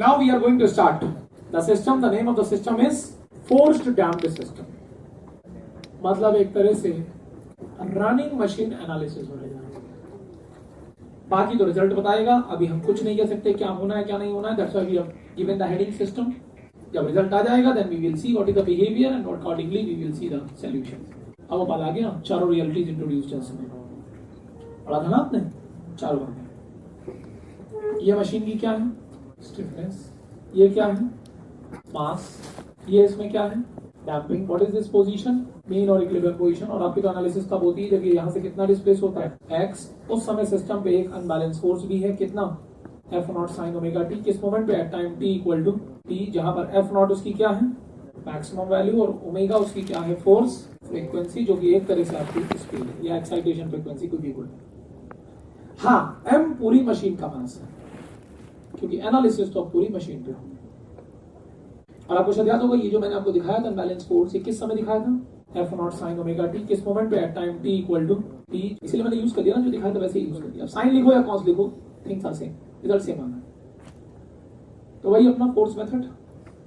Now we are going to start the system. The name of the system is forced damped system. मतलब एक तरह से running machine analysis हो रहा है. बाकी तो रिजल्ट बताएगा. अभी हम कुछ नहीं कह सकते क्या होना है क्या नहीं होना है. That's why we have given the heading system. जब रिजल्ट आ जाएगा then we will see what is the behavior and accordingly we will see the solution. अब वो बात आ गया. चारों रियलिटीज इंट्रोड्यूस इसमें पढ़ा था ना आपने. चारों बातें. ये मशीन की क्या है? स्टिफनेस. ये क्या है? मास. ये इसमें क्या है? Damping. What is this position? Mean और इक्विलिब्रियम पोजीशन. और आपकी तो एनालिसिस तब होती है जब ये यहाँ से कितना डिस्प्लेस होता है x. उस समय सिस्टम पे एक अनबैलेंस फोर्स भी है. कितना? F0 sin omega t. किस मोमेंट पे? At time t equal to t, जहां पर F0 उसकी क्या है? Maximum value. और ओमेगा उसकी क्या है? फोर्स फ्रीक्वेंसी, जो कि एक तरह से आपकी स्पीड है या एक्साइटेशन फ्रीक्वेंसी कुछ भी बोल. हाँ, m पूरी मशीन का मास है क्योंकि एनालिसिस तो पूरी मशीन पे होगी. और आपको शायद याद होगा ये जो मैंने आपको दिखाया था बैलेंस फोर्स, ये किस समय दिखाया था? F0 sin omega t. किस मोमेंट पे? At time t equal to t. इसलिए मैंने यूज कर दिया ना, जो दिखाया था वैसे ही यूज कर दिया. साइन लिखो या कॉस लिखो, things are same, result same आना. तो वही अपना force method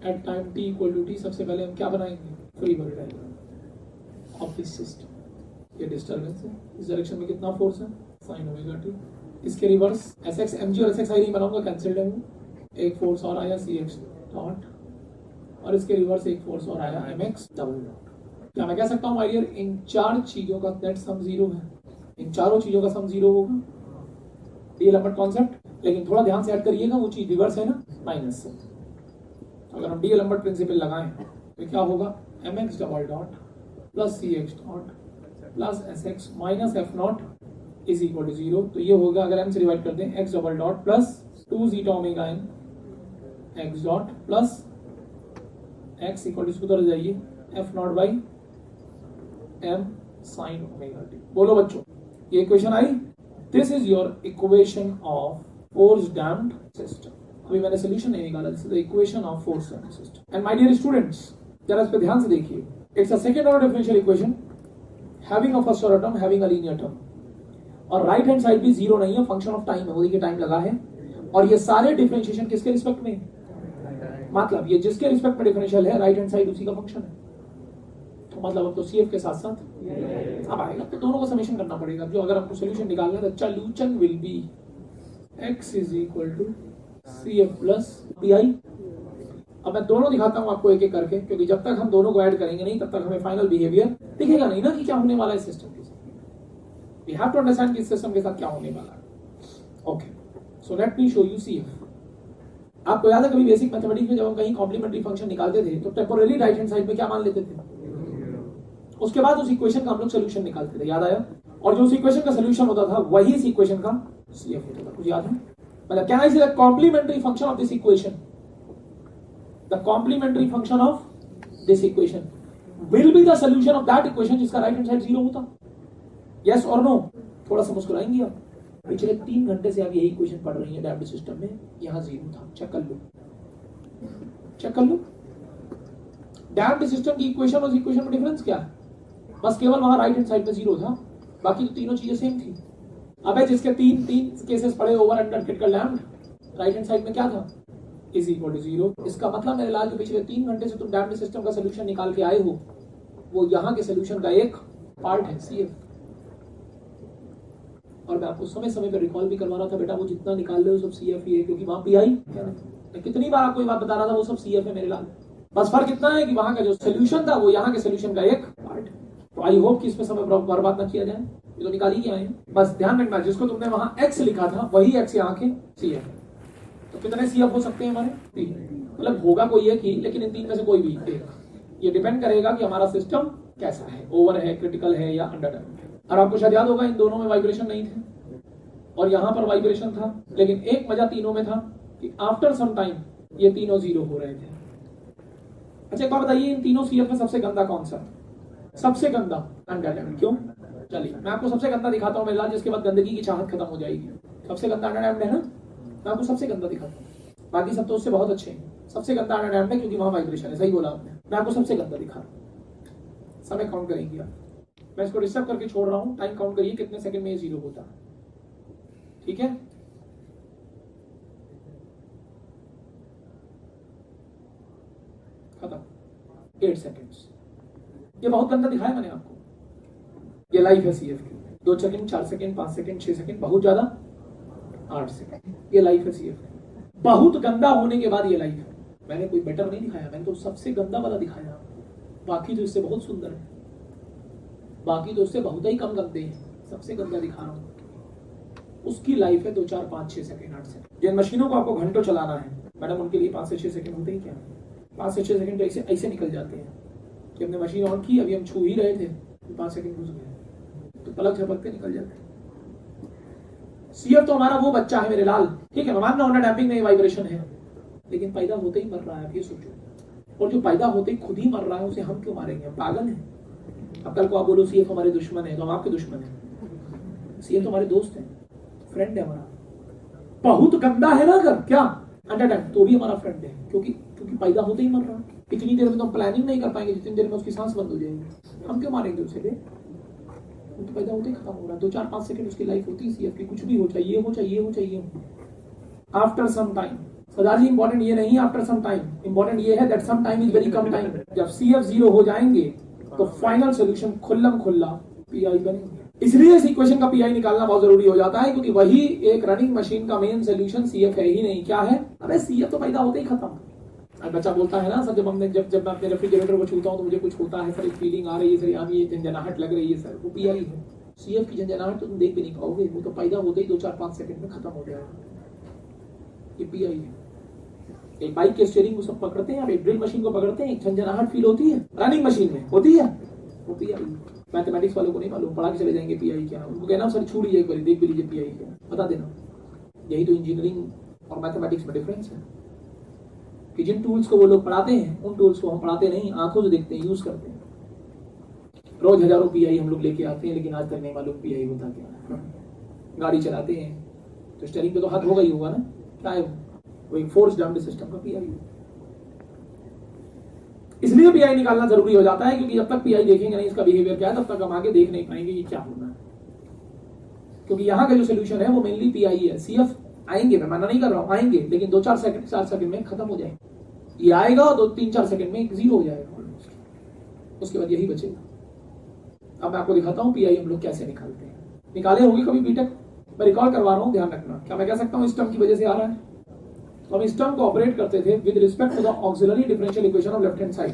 at time t equal to t. सबसे पहले हम क्या बनाएंगे? Free body diagram of this system. ये डिस्टर्बेंस है, इस डायरेक्शन में कितना फोर्स है? sin omega t. इसके रिवर्स sx mg और sxi नहीं बनाऊंगा, कैंसिल्ड है वो. एक फोर्स और आया cx डॉट, और इसके रिवर्स एक फोर्स और आया mx डबल डॉट. क्या मैं कह सकता हूँ माय डियर, इन चार चीजों का नेट सम जीरो है? इन चारों चीजों का सम जीरो होगा. D element concept. लेकिन थोड़ा ध्यान से ऐड करिएगा, वो चीज रिवर्स है ना, माइनस से. अगर हम डी एलिमेंट प्रिंसिपल लगाएं तो क्या होगा? mx double dot plus cx dot plus sx minus f0 is equal to zero. तो ये होगा, अगर m से डिवाइड करते हैं, x double dot plus 2 zeta omega n x dot plus x equal to, इसको तरह जाइए, f0 by m sine omega t. बोलो बच्चों, ये इक्वेशन आई. This is your equation of force damped system. अभी मैंने सोल्यूशन नहीं निकाला. This is the equation of force damped system. And my dear students, जरा इस पे ध्यान से देखिए. It's a second order differential equation having a first order term having a linear term. और राइट हैंड साइड भी जीरो नहीं है, फंक्शन ऑफ टाइम है. वो देखिए टाइम लगा है. और ये सारे डिफरेंशिएशन किसके रिस्पेक्ट में? मतलब ये जिसके रिस्पेक्ट में डिफरेंशियल है, राइट हैंड साइड उसी का फंक्शन है. तो मतलब अब तो CF के साथ साथ अब आएगा, तो दोनों को समेशन करना पड़ेगा. जो अगर आपको सोल्यूशन निकालना है, तो solution will be x is equal to CF plus PI. अब मैं दोनों दिखाता हूं आपको एक एक करके, क्योंकि जब तक हम दोनों को ऐड करेंगे नहीं, तब तक हमें फाइनल बिहेवियर दिखेगा नहीं ना कि क्या होने वाला है सिस्टम के साथ. We have to understand कि इस सिस्टम के साथ क्या होने वाला है. Okay, so let me show you CF. आपको याद है कभी बेसिक मैथमेटिक्स में जब हम कहीं कॉम्प्लीमेंट्री फंक्शन निकालते थे तो टेम्पोरली राइट हैंड साइड में क्या मान लेते थे? उसके बाद उस इक्वेशन का हम लोग सोल्यूशन निकालते थे. याद आया? और जो उस इक्वेशन का सोल्यूशन होता था वही इस इक्वेशन का CF होता था. कुछ याद है? मतलब can I say the complementary function of this equation, the complementary function of this equation will be the solution of that equation जिसका राइट हैंड साइड जीरो होता. यस और नो? थोड़ा सा मुस्कुराएंगे आप. पिछले 3 घंटे से आप यही इक्वेशन पढ़ रही हैं डैम्प्ड सिस्टम में. यहाँ जीरो था. चेक कर लो, चेक कर लो. डैम्प्ड सिस्टम की इक्वेशन और इक्वेशन में डिफरेंस क्या है? बस केवल वहां राइट हैंड साइड में जीरो था, बाकी तो तीनों चीजें सेम थी. अबे जिसके तीन केसेस पड़े over under critical damped, right hand side में क्या था? Is equal to zero. इसका मतलब मेरे लाल, जो पिछले 3 घंटे से तुम डैम्प्ड सिस्टम का सोल्यूशन निकाल के आए हो, वो यहाँ के सोल्यूशन का एक पार्ट है, CF. और मैं आपको समय समय पर रिकॉल भी करवा रहा था, बेटा वो जितना निकाल रहे हो सब CF ही है, क्योंकि वहां PI. मैं कितनी बार आपको ये बात बता रहा था, वो सब CF है मेरे लाल. बस फर्क इतना है कि वहां का जो सोल्यूशन था वो यहाँ के सोल्यूशन का एक पार्ट है. तो आई होप कि इसमें समय बर्बाद ना किया जाए. ये तो निकाल ही क्या है. बस ध्यान रखना, जिसको तुमने वहां x लिखा था वही x यहाँ के CF है. तो कितने CF हो सकते हैं हमारे? 3. मतलब होगा कोई एक ही, लेकिन इन 3 में से कोई भी एक. ये डिपेंड करेगा कि हमारा सिस्टम कैसा है, ओवर है, क्रिटिकल है या अंडर डैम्प्ड है. और आपको शायद याद होगा इन दोनों में वाइब्रेशन नहीं थे और यहाँ पर वाइब्रेशन था. लेकिन एक मजा तीनों में था कि आफ्टर सम टाइम ये तीनों जीरो हो रहे थे. अच्छा एक बात बताइए, इन तीनों CF में सबसे गंदा कौन सा? सबसे गंदा अंडर डैम्प्ड. क्यों? चलिए मैं आपको सबसे गंदा दिखाता हूँ मेरे लाल, जिसके बाद गंदगी की चाहत खत्म हो जाएगी. सबसे गंदा अंडर डैम्प्ड है ना, मैं आपको सबसे गंदा दिखाता हूँ. बाकी सब तो उससे बहुत अच्छे हैं. सबसे गंदा अंडर डैम्प्ड है क्योंकि वहां वाइब्रेशन है. सही बोला आपने. मैं आपको सबसे गंदा दिखा रहा हूँ. समय काउंट करेंगे आप. मैं इसको डिस्टर्ब करके छोड़ रहा हूँ. टाइम काउंट करिए कितने सेकंड में ये जीरो होता है. ठीक है? 8 सेकेंड्स। ये बहुत गंदा दिखाया मैंने आपको। ये लाइफ है सीएफ की, 2 सेकेंड, 4 सेकेंड, 5 सेकेंड, 6 सेकेंड, बहुत ज्यादा 8 सेकेंड। ये लाइफ है सीएफ की। बहुत गंदा होने के बाद ये लाइफ है। मैंने कोई बेटर नहीं दिखाया, मैंने तो सबसे गंदा वाला दिखाया। बाकी तो इससे बहुत सुंदर है, बाकी तो उससे बहुत ही कम गंदे हैं। सबसे गंदा दिखा रहा हूं। उसकी लाइफ है 2, 4, 5, 6 सेकेंड, 8 सेकेंड। जिन मशीनों को आपको घंटों चलाना है मैडम, उनके लिए 5 से 6 सेकेंड होते ही क्या, 5 से 6 सेकेंड तो ऐसे ऐसे निकल जाते हैं कि हमने मशीन ऑन की, अभी हम छू ही रहे थे, 5 सेकेंड घुस गए, तो पलक झपकते निकल जाते हैं। सीएफ तो हमारा वो बच्चा है मेरे लाल, ठीक है, मैं मान रहा हूं डैम्पिंग नहीं वाइब्रेशन है, लेकिन पैदा होते ही मर रहा है। आप ये सोचो, और जो पैदा होते ही खुद ही मर रहा है उसे हम क्यों मारेंगे? हम पागल हैं? अब कल को आप बोलो सीएफ हमारे दुश्मन है, तो हम आपके दुश्मन है। सीएफ तो हमारे दोस्त है, फ्रेंड है हमारा। बहुत गंदा है ना अगर क्या अंडर टाइम, तो भी हमारा फ्रेंड है, क्योंकि पैदा होते ही मर रहा है। इतनी देर में तो हम प्लानिंग नहीं कर पाएंगे जितनी देर में उसकी सांस बंद हो जाएगी। हम क्यों मारेंगे उसे? तो पैदा होते ही खत्म हो रहा है। 2, 4, 5 सेकंड उसकी लाइफ होती है सीएफ की। कुछ भी हो, चाहिए हो, चाहिए हो, चाहिए हो। After some time, Sardar ji important ये नहीं आफ्टर सम टाइम, इंपॉर्टेंट ये है that some time is very कम टाइम। जब सीएफ 0 हो जाएंगे तो फाइनल सोल्यूशन खुल्लम खुल्ला पीआई बनेंगे। इसलिए इस इक्वेशन का पीआई निकालना बहुत जरूरी हो जाता है, क्योंकि वही एक रनिंग मशीन का मेन सोल्यूशन सीएफ है ही नहीं। क्या है? अरे सीएफ तो पैदा होते ही खत्म। बच्चा बोलता है ना सर, जब मैं अपने रेफ्रिजरेटर को छूता हूँ तो मुझे कुछ होता है सर, एक फीलिंग आ रही है सर, यहाँ ये झंझनाहट लग रही है सर, वो पीआई है। सीएफ की झंझनाहट तो तुम देख भी नहीं पाओगे, वो तो पैदा होते ही 2, 4, 5 सेकंड में खत्म हो जाएगा। ये पीआई है। एक बाइक के स्टीयरिंग को सब पकड़ते हैं, एक ड्रिल मशीन को पकड़ते हैं, एक झंझनाहट फील होती है, रनिंग मशीन में होती है, वो पीआई। मैथमेटिक्स वालों को नहीं मालूम, पढ़ा के चले जाएंगे पीआई क्या। उनको कहना सर छू लीजिए एक बार, देख भी लीजिए पीआई क्या, बता देना। यही तो इंजीनियरिंग और मैथमेटिक्स में डिफरेंस है कि जिन टूल्स को वो लोग पढ़ाते हैं उन टूल्स को हम पढ़ाते नहीं, आंखों से देखते हैं, यूज करते हैं। रोज हजारों पीआई हम लोग लेके आते हैं, लेकिन आज तक नहीं मालूम पीआई होता क्या है। गाड़ी चलाते हैं तो स्टीयरिंग पे तो हाथ होगा ही होगा ना, क्या है वो? एक फोर्स डम्प्ड सिस्टम का पीआई। इसलिए पीआई निकालना जरूरी हो जाता है, क्योंकि जब तक पीआई देखेंगे नहीं इसका बिहेवियर क्या है, तब तक हम आगे देख नहीं पाएंगे ये क्या होना है। क्योंकि यहाँ का जो सोल्यूशन है वो मेनली पीआई है। सीएफ आएंगे, मैं मना नहीं कर रहा हूँ, आएंगे, लेकिन 2, 4 सेकंड, 4 सेकंड में खत्म हो जाएगा। ये आएगा और 2, 3, 4 सेकंड में 0 हो जाएगा ऑलमोस्ट। उसके बाद यही बचेगा। अब मैं आपको दिखाता हूँ पीआई हम लोग कैसे निकालते हैं। निकाले होगी कभी बीटेक? मैं रिकॉल करवा रहा हूँ, ध्यान रखना। क्या मैं कह सकता हूँ इस टर्म की वजह से आ रहा है? तो हम इस टर्म को ऑपरेट करते थे with respect to the auxiliary differential equation of left hand side.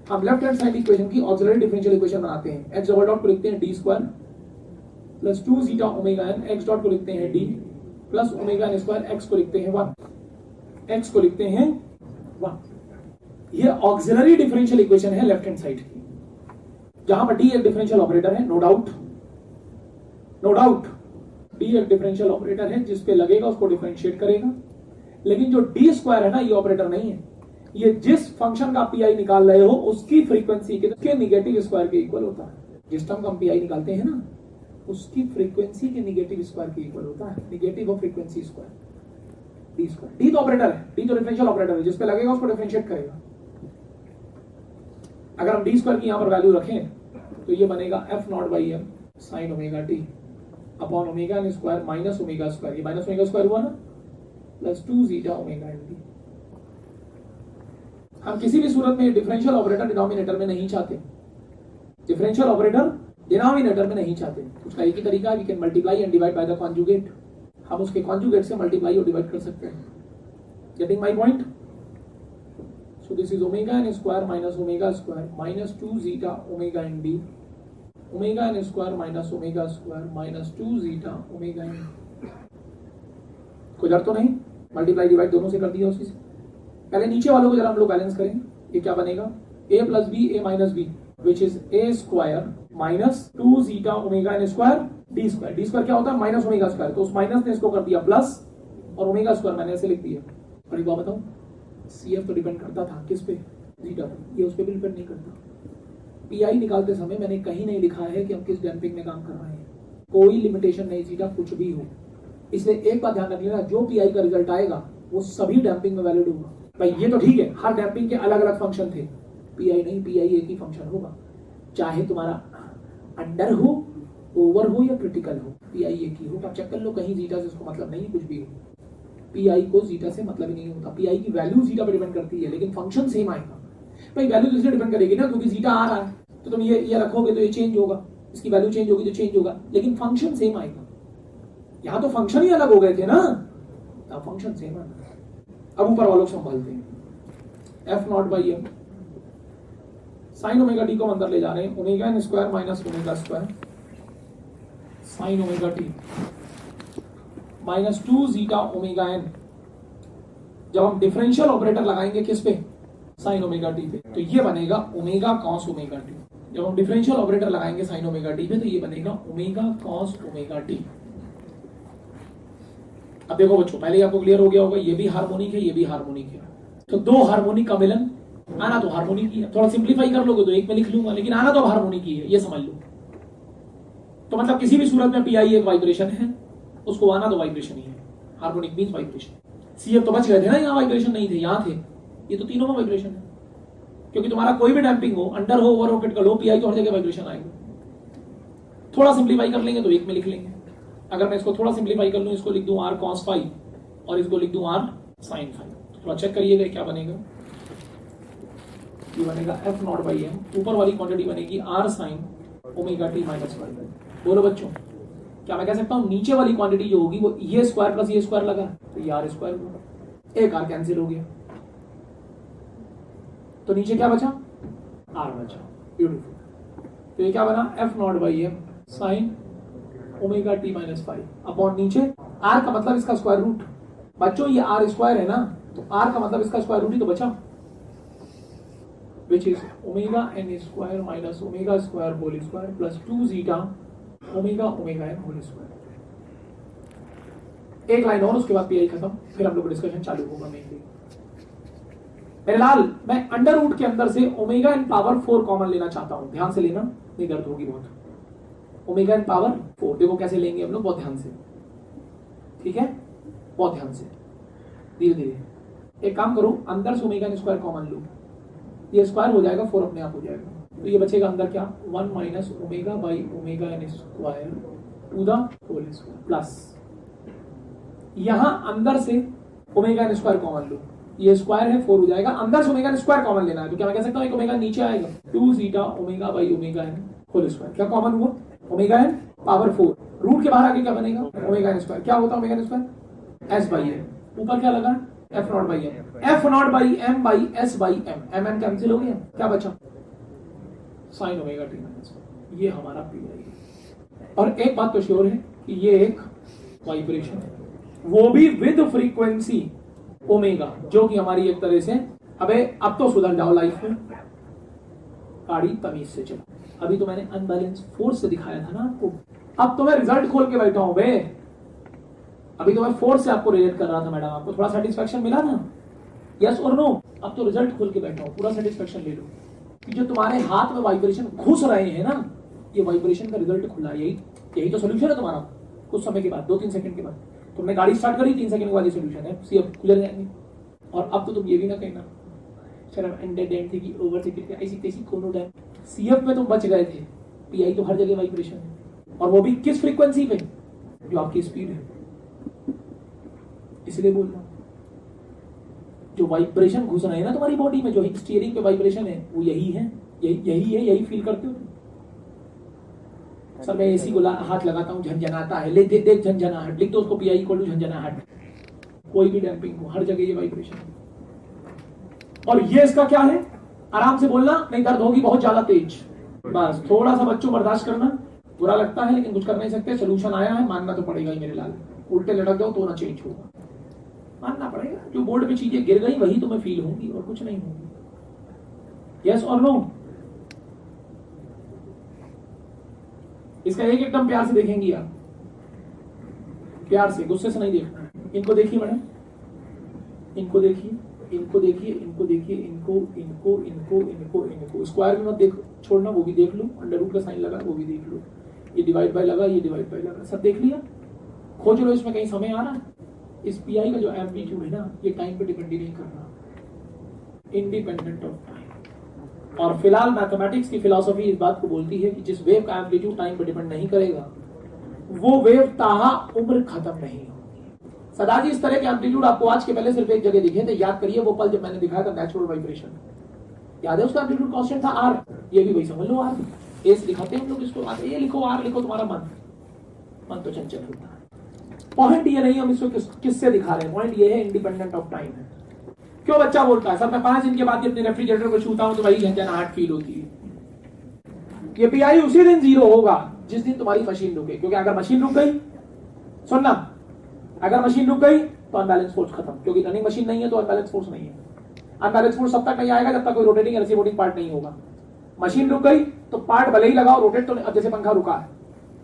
हम लेफ्ट हैंड साइड इक्वेशन की ऑक्सिलरी डिफरेंशियल इक्वेशन बनाते हैं। एक्स डबल डॉट को लिखते हैं D square plus 2 zeta omega N, X dot को लिखते हैं D plus omega N square, X को लिखते हैं 1, एक्स को लिखते हैं 1। ये ऑक्सिलरी डिफरेंशियल इक्वेशन है लेफ्ट हैंड साइड की, जहां पर डी एक डिफरेंशियल ऑपरेटर है, no doubt, no doubt. D एक डिफरेंशियल ऑपरेटर है, जिस पे लगेगा उसको डिफरेंशिएट करेगा। लेकिन जो डी स्क्वायर है ना, ये ऑपरेटर नहीं है। ये जिस फंक्शन का पीआई निकाल रहे हो उसकी फ्रीक्वेंसी के निगेटिव स्क्वायर के इक्वल होता है। जिस टर्म का हम पीआई निकालते हैं ना, उसकी फ्रीक्वेंसी के निगेटिव स्क्वायर के इक्वल होता है। Negative of frequency square, D square. D तो ऑपरेटर है, डी तो डिफरेंशियल ऑपरेटर है, जिस पे लगेगा उसको डिफरेंशिएट करेगा। अगर हम डी स्क्वायर की यहां पर वैल्यू रखें तो ये बनेगा F naught by M sine omega T upon omega N square minus omega square. ये माइनस ओमेगा स्क्वायर हुआ ना, plus 2 zeta omega N T. हम किसी भी सूरत में डिफरेंशियल ऑपरेटर डिनोमिनेटर में नहीं चाहते, डिफरेंशियल ऑपरेटर डिनोमिनेटर में नहीं चाहते। उसका एक ही तरीका है, we can multiply and divide by the conjugate. हम उसके कॉन्जुगेट से मल्टीप्लाई और डिवाइड कर सकते हैं। Getting my point? So this is omega N square minus omega square minus 2 zeta omega N D, omega N square minus omega square minus 2 zeta omega N. कोई डर तो नहीं? मल्टीप्लाई डिवाइड दोनों से कर दिया उसी से। पहले नीचे वालों को जरा हम लोग बैलेंस करें। ये क्या बनेगा? a plus B A minus B which is A square minus 2 zeta omega N square D square. D square क्या होता है? Minus omega square. तो उस माइनस ने इसको कर दिया प्लस, और ओमेगा स्क्वायर मैंने ऐसे लिख दिया। और एक बात बताऊं, सीएफ तो डिपेंड करता था किस पे? जीटा पे। ये उस पर भी डिपेंड नहीं करता। पीआई निकालते समय मैंने कहीं नहीं लिखा है कि हम किस डैम्पिंग में काम कर रहे हैं। कोई लिमिटेशन नहीं, जीटा कुछ भी हो। इसलिए एक बात ध्यान रख लेना, जो पीआई का रिजल्ट आएगा वो सभी डैम्पिंग में वैलिड होगा। भाई ये तो ठीक है, हर डैम्पिंग के अलग अलग फंक्शन थे, पीआई नहीं, पीआई एक ही फंक्शन होगा। चाहे तुम्हारा अंडर हो, ओवर हो या क्रिटिकल हो, पीआई एक ही होगा। चेक कर लो कहीं जीटा से उसको मतलब नहीं, कुछ भी हो, पीआई को जीटा से मतलब ही नहीं होता। पीआई की वैल्यू जीटा पर डिपेंड करती है, लेकिन फंक्शन सेम आएगा। भाई वैल्यू तो इसलिए डिपेंड करेगी ना क्योंकि जीटा आ रहा है, तो तुम ये रखोगे तो ये चेंज होगा, इसकी वैल्यू चेंज होगी तो चेंज होगा, लेकिन फंक्शन सेम आएगा। यहां तो फंक्शन ही अलग हो गए थे ना, अब फंक्शन सेम है। अब ऊपर वालों को संभालते हैं, F naught by M sine omega T को अंदर ले जा रहे हैं, omega N square minus omega square sine omega T minus 2 zeta omega N. जब हम डिफरेंशियल ऑपरेटर लगाएंगे किस पे, साइन ओमेगा टी पे, तो ये बनेगा ओमेगा कॉस ओमेगा टी। जब हम डिफरेंशियल ऑपरेटर लगाएंगे साइन ओमेगा टी पे तो ये बनेगा ओमेगा कॉस ओमेगा टी। अब देखो बच्चों, पहले ही आपको क्लियर हो गया होगा, ये भी हार्मोनिक है, ये भी हार्मोनिक है, तो दो हार्मोनिक का मिलन, आना तो हार्मोनिक ही है। थोड़ा सिंप्लीफाई कर लोगे तो एक में लिख लूंगा, लेकिन आना तो हार्मोनिक ही है, ये समझ लो। तो मतलब किसी भी सूरत में पीआई एक वाइब्रेशन है, उसको आना तो वाइब्रेशन ही है। Harmonic means vibration. सीएफ तो बच गए थे ना, यहाँ वाइब्रेशन नहीं थे, यहाँ थे, ये तो तीनों में वाइब्रेशन है। क्योंकि तुम्हारा कोई भी डैम्पिंग हो, अंडर हो, ओवर हो, क्रिटिकल हो, पीआई तो हर जगह वाइब्रेशन आएगा। थोड़ा सिंप्लीफाई कर लेंगे तो एक में लिख लेंगे। अगर मैं इसको थोड़ा सिंप्लीफाई कर लूं, इसको लिख दूं आर कॉस फाई और इसको लिख दूं आर साइन फाई, तो थोड़ा चेक करिएगा क्या बनेगा। ये बनेगा एफ नॉट बाई एम, ऊपर वाली क्वांटिटी बनेगी R sine omega T minus phi. बोलो बच्चों, क्या मैं कह सकता हूं नीचे वाली क्वांटिटी जो होगी वो ये स्क्वायर प्लस ये स्क्वायर लगा, तो ये आर स्क्वायर होगा, एक आर कैंसिल हो गया, तो नीचे क्या बचा, आर बचा। ब्यूटीफुल। तो ये क्या बना, F naught by M sine omega T minus five upon नीचे आर का मतलब इसका स्क्वायर रूट। बच्चों ये आर स्क्वायर है ना, तो आर का मतलब इसका स्क्वायर रूट ही तो बचा, which is omega N square minus omega square whole square plus 2 zeta omega omega N whole square. एक लाइन और, उसके बाद पीआई खत्म, फिर हम लोग डिस्कशन चालू होगा मेनली। मेरे लाल, मैं अंडर रूट के अंदर से ओमेगा एन पावर 4 कॉमन लेना चाहता हूं, ध्यान से लेना, नहीं दर्द होगी बहुत। ओमेगा एन पावर 4 देखो कैसे लेंगे हम लोग, बहुत ध्यान से, ठीक है, बहुत ध्यान से, धीरे धीरे। एक काम करो, अंदर से ओमेगा एन स्क्वायर कॉमन लो, ये स्क्वायर हो जाएगा, 4 अपने आप हो जाएगा, तो ये बचेगा अंदर क्या, 1 minus omega by omega N square to the whole square plus, यहां अंदर से ओमेगा एन स्क्वायर कॉमन लो, ये स्क्वायर है 4 हो जाएगा, अंदर से ओमेगा एन स्क्वायर कॉमन लेना है, तो क्या मैं कह सकता हूं एक ओमेगा नीचे आएगा, 2 zeta omega by omega N whole square. क्या कॉमन हुआ, ओमेगा एन पावर 4, रूट के बाहर आगे क्या बनेगा, ओमेगा एन स्क्वायर। क्या होता है omega N square, S by M, ऊपर क्या लगा, F naught by M, F naught by M by S by M, M N cancel हो गया, क्या बचा, साइन ओमेगा टी माइनस, ये हमारा पी है। और एक बात तो श्योर है कि ये एक वाइब्रेशन है, वो भी विद फ्रीक्वेंसी ओमेगा, जो कि हमारी एक तरह से, अबे अब तो सुधर जाओ लाइफ में, गाड़ी तमीज से चलो। अभी तो मैंने अनबैलेंस फोर्स से दिखाया था ना आपको, अब तो मैं रिजल्ट खोल के बैठा हूं बे, अभी तो मैं फोर्स से आपको रिलेट कर रहा था मैडम, आपको थोड़ा सेटिस्फेक्शन मिला ना, यस और नो। अब तो रिजल्ट खोल के बैठा हूं, पूरा सेटिस्फेक्शन ले लो कि जो तुम्हारे हाथ में वाइब्रेशन घुस रहे हैं ना, ये वाइब्रेशन का रिजल्ट खुला, यही तो सोल्यूशन है तुम्हारा। कुछ समय के बाद, 2-3 सेकंड के बाद तुमने गाड़ी स्टार्ट करी, 3 सेकंड के बाद ये सोल्यूशन है, सीएफ गुजर जाएंगे। और अब तो तुम ये भी ना कहना शर्म अंडर डैम थी कि ओवर थी, ऐसी तैसी कोनो डैम, सीएफ में तुम बच गए थे, पीआई तो हर जगह वाइब्रेशन है, और वो भी किस फ्रीक्वेंसी पे, जो आपकी स्पीड है। इसलिए बोल रहा हूं, जो वाइब्रेशन घुस रहे हैं ना तुम्हारी बॉडी में, जो स्टीयरिंग पे वाइब्रेशन है, वो यही है, यही फील करते हो तुम। सर मैं एसी को हाथ लगाता हूँ, झंझनाता है, ले देख झंझनाहट, लिख दो उसको, पीआई इक्वल टू झंझनाहट। कोई भी डैम्पिंग हो, हर जगह ये वाइब्रेशन है। और ये इसका क्या है, आराम से बोलना, नहीं दर्द होगी बहुत ज्यादा तेज, बस थोड़ा सा बच्चों बर्दाश्त करना, बुरा लगता है लेकिन कुछ कर नहीं सकते, सोल्यूशन आया है, मानना तो पड़ेगा ही मेरे लाल। उल्टे लटक जाओ तो ना चेंज होगा, मानना पड़ेगा, जो बोर्ड पे चीजें गिर गई वही तुम्हें फील होगी और कुछ नहीं होगी। यस और नो, इसका एक एकदम प्यार से देखेंगी आप, प्यार से, गुस्से से नहीं देखना। इनको देखिए मैडम, इनको देखिए, इनको देखिए, इनको देखिए, इनको इनको इनको इनको इनको, स्क्वायर भी मत देख छोड़ना, वो भी देख लो, अंडर रूट का साइन लगा वो भी देख लो, ये डिवाइड बाय लगा, ये डिवाइड बाय लगा, सब देख लिया। खोज लो इसमें कहीं समय आ रहा है। इस पीआई का जो एम्पलीट्यूड है ना, ये टाइम पे डिपेंड नहीं करना, इंडिपेंडेंट ऑफ टाइम। और फिलहाल मैथमेटिक्स की फिलॉसफी इस बात को बोलती है कि जिस वेव का एम्पलीट्यूड टाइम पे डिपेंड नहीं करेगा, वो वेव ताहा उम्र खत्म नहीं होगी। सदाजी इस तरह के एम्पलीट्यूड आपको आज के पहले सिर्फ एक जगह दिखे थे, याद करिए वो पल जब मैंने दिखाया था नेचुरल वाइब्रेशन। याद है उसका एम्पलीट्यूड कांस्टेंट था आर, ये भी वही समझ लो आर, एस लिखाते हैं हम लोग इसको, ये लिखो आर लिखो, तुम्हारा मन तो चंचल होता है। पॉइंट ये नहीं हम इसको किससे दिखा रहे हैं, पॉइंट ये है इंडिपेंडेंट ऑफ टाइम है। क्यों बच्चा बोलता है सर मैं 5 दिन के बाद अपने रेफ्रिजरेटर को छूता हूं तो वही झंझनाहट फील होती है। ये पीआई उसी दिन 0 होगा जिस दिन तुम्हारी मशीन रुके, क्योंकि अगर मशीन रुक गई, सुनना, अगर मशीन रुक गई तो अनबैलेंस फोर्स खत्म, क्योंकि रनिंग मशीन नहीं है तो अनबैलेंस फोर्स नहीं है। अनबैलेंस फोर्स तब तक नहीं आएगा जब तक कोई रोटेटिंग या रिसीविंग पार्ट नहीं होगा। मशीन रुक गई तो पार्ट भले ही लगाओ रोटेट तो, अब जैसे पंखा रुका है,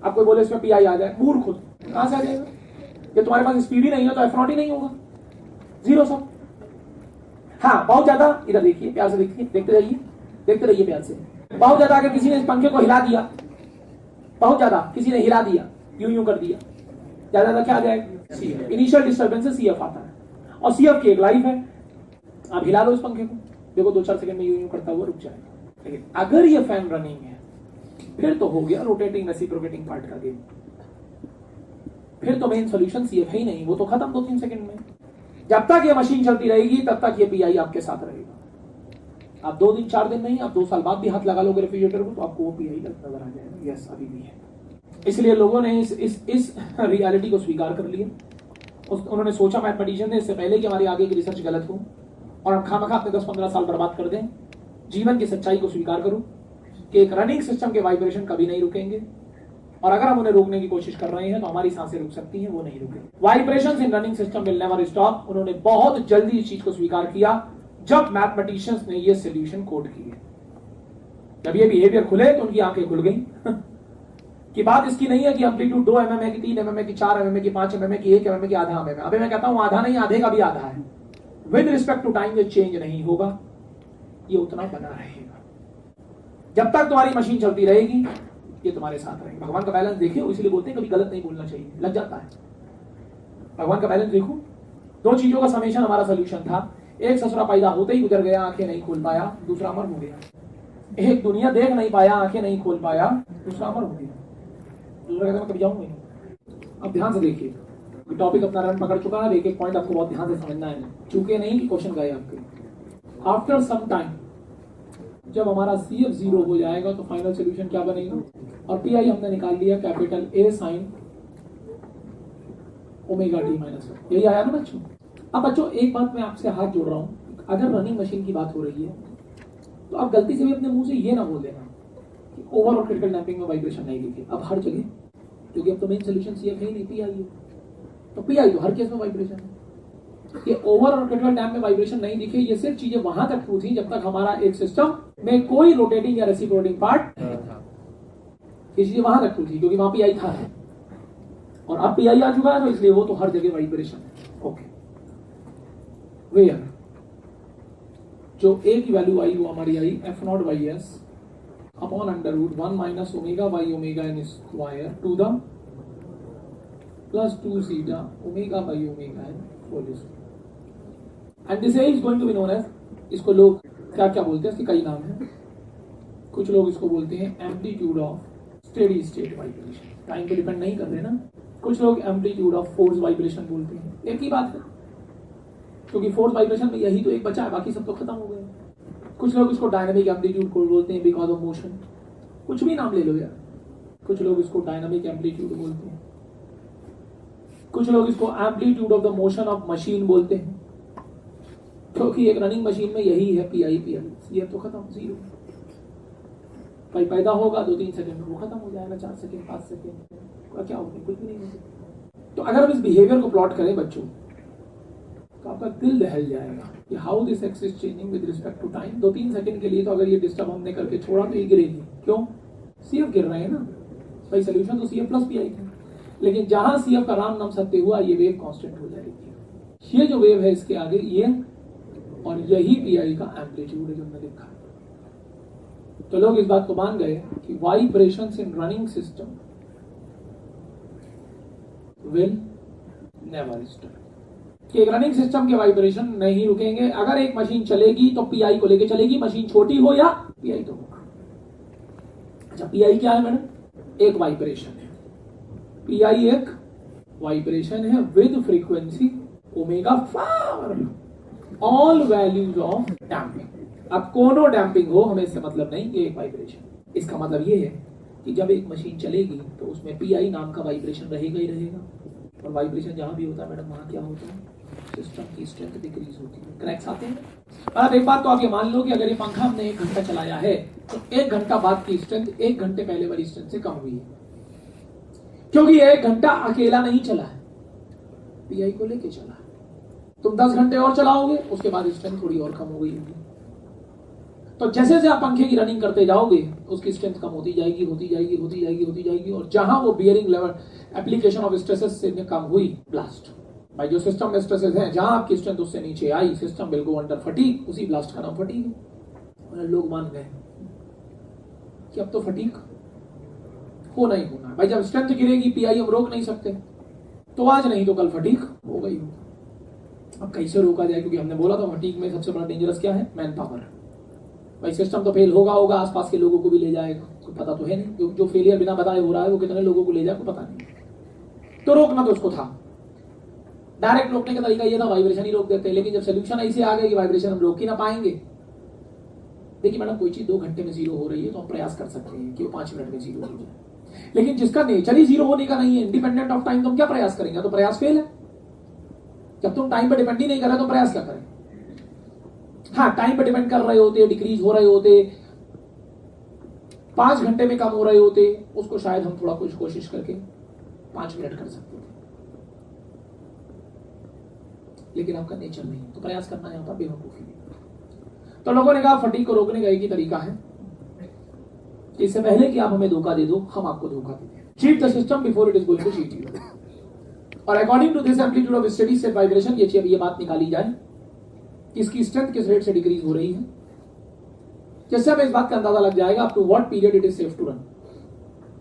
अब कोई बोले इसमें पीआई आ जाए, मूर्ख खुद कहां से आ जाएगा, ये तुम्हारे पास स्पीड ही नहीं है तो एफ0 ही नहीं होगा, 0 सब। हाँ बहुत ज्यादा, इधर देखिए प्यार से देखिए, देखते रहिए प्यार से। बहुत ज्यादा अगर किसी ने इस पंखे को हिला दिया, बहुत ज्यादा किसी ने हिला दिया, यूं कर दिया, ज्यादा क्या आ जाएगा, सीएफ। इनिशियल डिस्टर्बेंस से सीएफ आता है और सीएफ की एक लाइफ है। आप हिला दो इस पंखे को, देखो 2-4 सेकंड में यूं करता हुआ रुक जाएगा। लेकिन अगर ये फैन रनिंग है फिर तो हो गया रोटेटिंग रेसिप्रोकेटिंग पार्ट का गेम, फिर तो मेन सोल्यूशन सीएफ ही नहीं, वो तो खत्म 2-3 सेकंड में। जब तक ये मशीन चलती रहेगी तब तक ये पीआई आपके साथ रहेगा। आप 2 दिन 4 दिन नहीं, आप 2 साल बाद भी हाथ लगा लोगे रेफ्रिजरेटर को तो आपको वो पीआई नजर आ जाएगा, यस अभी भी है। इसलिए लोगों ने इस रियलिटी को स्वीकार कर लिया। उन्होंने सोचा मैथमेटिशियन ने इससे पहले कि हमारी आगे की रिसर्च गलत हो और हम खामखा अपने 10-15 साल बर्बाद कर दें, जीवन की सच्चाई को स्वीकार करूं कि एक रनिंग सिस्टम के वाइब्रेशन कभी नहीं रुकेंगे, और अगर हम उन्हें रोकने की कोशिश कर रहे हैं तो हमारी सांसें रुक सकती हैं, वो नहीं रुकेंगी। Vibrations in running system will never stop. उन्होंने बहुत जल्दी इस चीज को स्वीकार किया जब मैथमेटिशियंस ने ये सॉल्यूशन कोड किए। जब ये बिहेवियर खुले तो उनकी आंखें खुल गई कि बात इसकी नहीं है कि एम्पलीट्यूड 2 mm है कि 3 mm है कि 4 mm है कि 5 mm है कि 1 mm है कि आधा mm है। अभी मैं कहता हूं आधा नहीं, आधे का भी आधा है। विद रिस्पेक्ट टू टाइम ये चेंज नहीं होगा, ये उतना बना रहेगा। जब तक तुम्हारी मशीन चलती रहेगी ये तुम्हारे साथ रहेगा। भगवान का बैलेंस देखिए, इसलिए बोलते हैं कभी गलत नहीं बोलना चाहिए, लग जाता है। भगवान का बैलेंस देखो, 2 चीजों का समेशन हमारा सोल्यूशन था। एक ससुरा पैदा होते ही गुजर गया, आंखें नहीं खोल पाया, दूसरा अमर हो गया। एक दुनिया देख नहीं पाया, आंखें नहीं खोल पाया, दूसरा अमर हो गया। दूसरा कहता मैं कभी जाऊंगा। अब ध्यान से देखिए, टॉपिक अपना रन पकड़ चुका है, एक पॉइंट आपको बहुत ध्यान से समझना है, चूके नहीं क्वेश्चन गए आपके। आफ्टर सम टाइम जब हमारा CF 0 हो जाएगा तो फाइनल सोल्यूशन क्या बनेगा, और पीआई हमने निकाल लिया capital A sin omega t minus 1। यही आया ना बच्चों। अब बच्चों एक बात मैं आपसे हाथ जोड़ रहा हूं, अगर रनिंग मशीन की बात हो रही है तो आप गलती से भी अपने मुंह से ये ना बोल देना कि ओवर और क्रिटिकल डैम्पिंग में वाइब्रेशन नहीं दिखे। अब हर जगह, क्योंकि अब तो मेन सोल्यूशन CF है ही नहीं, पीआई है, तो पीआई तो हर केस में वाइब्रेशन है। ये ओवर और क्रिटिकल डैम्प में वाइब्रेशन नहीं दिखे, ये सिर्फ चीजें वहां तक ट्रू थी जब तक हमारा एक सिस्टम में कोई रोटेटिंग या रेसिप्रोकेटिंग पार्ट नहीं था। ये चीजें वहां तक ट्रू थी क्योंकि वहां पीआई था, और अब पीआई आ चुका है तो इसलिए वो तो हर जगह वाइब्रेशन है। ओके, वेयर जो A की वैल्यू आई वो हमारी आई F0/S upon √1 minus omega by omega n square to the plus 2 zeta omega by omega n whole square. And this is going to be known as, इसको लोग क्या क्या बोलते हैं, इसके कई नाम हैं। कुछ लोग इसको बोलते हैं amplitude of steady state vibration, time पे डिपेंड नहीं कर रहे ना। कुछ लोग एम्पलीट्यूड ऑफ फोर्स वाइब्रेशन बोलते हैं, एक ही बात है, क्योंकि फोर्स वाइब्रेशन में यही तो एक बचा है, बाकी सब तो खत्म हो गए। कुछ लोग इसको डायनामिक एम्पलीट्यूड को बोलते हैं बिकॉज ऑफ मोशन, कुछ भी नाम ले लो यार। कुछ लोग इसको डायनामिक एम्पलीट्यूड बोलते हैं, कुछ लोग इसको amplitude of the motion of machine बोलते हैं, क्योंकि एक रनिंग मशीन में यही है पीआई पीआई। ये तो खत्म, 0 भाई पैदा होगा 2-3 सेकंड में वो खत्म हो जाएगा, 4 सेकंड 5 सेकंड क्या होगा, कुछ भी नहीं होगा। तो अगर हम इस बिहेवियर को प्लॉट करें बच्चों तो आपका दिल दहल जाएगा कि how this X is changing with respect to time. 2-3 second के लिए तो अगर ये डिस्टर्ब हमने करके छोड़ा तो ये गिरेगी, क्यों, CF गिर रहे हैं ना भाई, सोल्यूशन तो CF प्लस पीआई था। लेकिन जहां CF का राम नाम सत्य हुआ ये वेव कांस्टेंट हो जाएगी। ये जो वेव है इसके आगे ये, और यही पीआई का एम्पलीट्यूड है जो हमने लिखा है। तो लोग इस बात को मान गए कि vibrations in running system will never stop, कि एक रनिंग सिस्टम के वाइब्रेशन नहीं रुकेंगे। अगर एक मशीन चलेगी तो पीआई को लेके चलेगी, मशीन छोटी हो या पीआई तो होगा। अच्छा, पीआई क्या है मैडम, एक वाइब्रेशन है। पीआई एक वाइब्रेशन है with frequency omega for all values of damping. अब कोनो डैम्पिंग हो हमें इससे मतलब नहीं, ये एक वाइब्रेशन। इसका मतलब ये है कि जब एक मशीन चलेगी तो उसमें पीआई नाम का वाइब्रेशन रहेगा ही रहेगा, और वाइब्रेशन जहां भी होता है मैडम वहां क्या होता है, सिस्टम की स्ट्रेंथ डिक्रीज होती है, क्रैक्स आते हैं। और अब एक बात तो आप ये मान लो कि अगर ये पंखा हमने 1 घंटा चलाया है तो 1 घंटा बाद की स्ट्रेंथ 1 घंटे पहले वाली स्ट्रेंथ से कम हुई है, क्योंकि ये 1 घंटा अकेला नहीं चला है, पीआई को लेके चला है। तुम 10 घंटे और चलाओगे उसके बाद स्ट्रेंथ थोड़ी और कम हो गई होगी। तो जैसे जैसे आप पंखे की रनिंग करते जाओगे उसकी स्ट्रेंथ कम होती जाएगी, होती जाएगी, होती जाएगी, होती जाएगी, और जहां वो bearing level application of stresses से कम हुई, ब्लास्ट भाई जो सिस्टम में स्ट्रेसेस हैं जहां आपकी स्ट्रेंथ उससे नीचे आई, system will go under fatigue, उसी ब्लास्ट का नाम फटीग है। और लोग मान गए कि अब तो फटीग होना ही होना भाई, जब स्ट्रेंथ गिरेगी पीआई हम रोक नहीं सकते, तो आज नहीं तो कल फटीग हो गई हो। अब कैसे रोका जाए, क्योंकि हमने बोला था फटीग में सबसे बड़ा डेंजरस क्या है, मैन पावर। भाई सिस्टम तो फेल होगा, आसपास के लोगों को भी ले जाएगा, कोई पता तो है नहीं, जो फेलियर बिना बताए हो रहा है वो कितने लोगों को ले जाए कोई पता नहीं। तो रोकना तो उसको था, डायरेक्ट रोकने का तरीका ये था वाइब्रेशन ही रोक देते, लेकिन जब सोल्यूशन ऐसे आ गया कि वाइब्रेशन हम रोक ही ना पाएंगे। देखिए मैडम कोई चीज 2 घंटे में 0 हो रही है तो हम प्रयास कर सकते हैं कि वो 5 मिनट में 0 हो जाए, लेकिन जिसका नेचर ही 0 होने का नहीं है, इंडिपेंडेंट ऑफ टाइम, तो हम क्या प्रयास करेंगे, तो प्रयास फेल है। जब तुम टाइम पर डिपेंड ही नहीं कर रहे तो प्रयास क्या करें। हाँ टाइम पर डिपेंड कर रहे होते, डिक्रीज हो रहे होते, 5 घंटे में कम हो रहे होते, उसको शायद हम थोड़ा कुछ कोशिश करके 5 मिनट कर सकते थे, लेकिन आपका नेचर नहीं, तो प्रयास करना यहाँ पर बेवकूफी नहीं। तो लोगों ने कहा फटीग को रोकने का एक ही तरीका है, इससे पहले कि आप हमें धोखा दे दो हम आपको धोखा दे दें। Cheat the system before it is going to cheat you. और according to this amplitude of steady state vibration, ये बात निकाली जाए कि इसकी स्ट्रेंथ किस रेट से डिक्रीज हो रही है, जिससे हमें इस बात का अंदाजा लग जाएगा up to what period it is safe to run,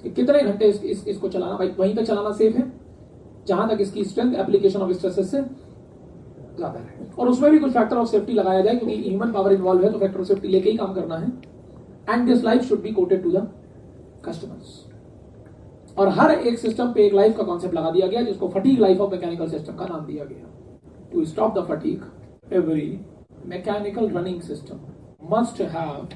कि कितने घंटे इसको चलाना, भाई वहीं तक चलाना सेफ है जहां तक इसकी स्ट्रेंथ एप्लीकेशन ऑफ स्ट्रेसेस से ज्यादा है। और उसमें भी कुछ फैक्टर ऑफ सेफ्टी लगाया जाए, क्योंकि ह्यूमन पावर इन्वॉल्व है तो फैक्टर ऑफ सेफ्टी लेके ही काम करना है। And this life should be quoted to the customers. और हर एक सिस्टम पे एक लाइफ का कॉन्सेप्ट लगा दिया गया, जिसको fatigue life of mechanical system का नाम दिया गया। To stop the fatigue, every mechanical running system must have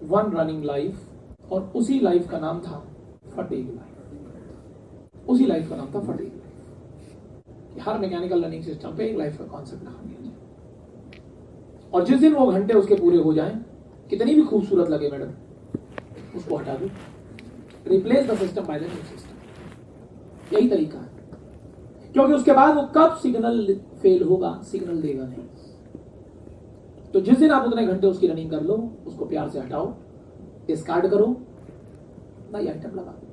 one running life, और उसी लाइफ का नाम था फटीग लाइफ। उसी लाइफ का नाम था फटीग लाइफ। हर मैकेनिकल रनिंग सिस्टम पे एक लाइफ का कॉन्सेप्ट लगा दिया जाए, और जिस दिन वो घंटे उसके पूरे हो जाएं, कितनी भी खूबसूरत लगे मैडम, उसको हटा दो, replace the system by the new system. यही तरीका है, क्योंकि उसके बाद वो कब सिग्नल फेल होगा, सिग्नल देगा नहीं। तो जिस दिन आप उतने घंटे उसकी रनिंग कर लो, उसको प्यार से हटाओ, डिस्कार्ड करो, नई आइटम लगा दो।